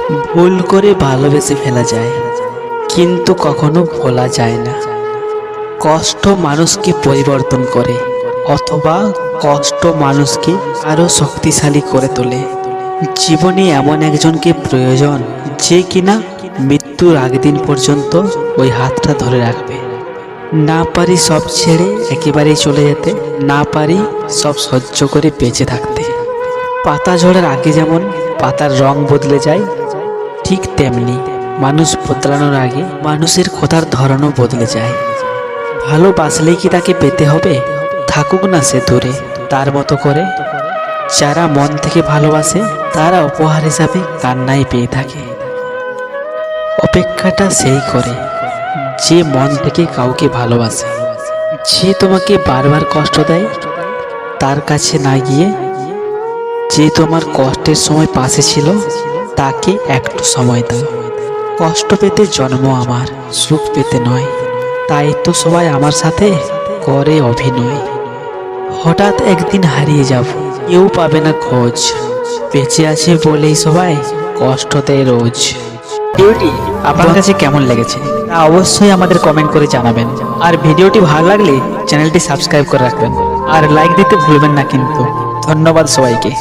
ভুল করে ভালোবেসে ফেলা যায়, কিন্তু কখনো ভোলা যায় না। কষ্ট মানুষকে পরিবর্তন করে, অথবা কষ্ট মানুষকে আরো শক্তিশালী করে তোলে। জীবনে এমন একজনকে প্রয়োজন যে কিনা মৃত্যুর আগদিন পর্যন্ত ওই হাতটা ধরে রাখবে। না পারি সব ছেড়ে একেবারেই চলে যেতে, না পারি সব সহ্য করে বেঁচে থাকতে। পাতা ঝরার আগে যেমন পাতার রং বদলে যায়, ঠিক তেমনি মানুষ বদলানোর আগে মানুষের খোঁজার ধরনও বদলে যায়। ভালোবাসলেই কি তাকে পেতে হবে? থাকুক না সে দূরে তার মতো করে। যারা মন থেকে ভালোবাসে তারা উপহার হিসাবে কান্নাই পেয়ে থাকে। অপেক্ষাটা সেই করে যে মন থেকে কাউকে ভালোবাসে। যে তোমাকে বারবার কষ্ট দেয় তার কাছে না গিয়ে, যে তোমার কষ্টের সময় পাশে ছিল তাকে একটু সময় দাও। কষ্ট পেতে জন্ম আমার, সুখ পেতে নয়, তাই তো সবাই আমার সাথে করে অভিনয়। হঠাৎ একদিন হারিয়ে যাব, কেউ পাবে না খোঁজ, বেঁচে আছে বলেই সবাই কষ্ট দেয় রোজ। ভিডিওটি আপনার কাছে কেমন লেগেছে তা অবশ্যই আমাদের কমেন্ট করে জানাবেন। আর ভিডিওটি ভালো লাগলে চ্যানেলটি সাবস্ক্রাইব করে রাখবেন, আর লাইক দিতে ভুলবেন না কিন্তু। ধন্যবাদ সবাইকে।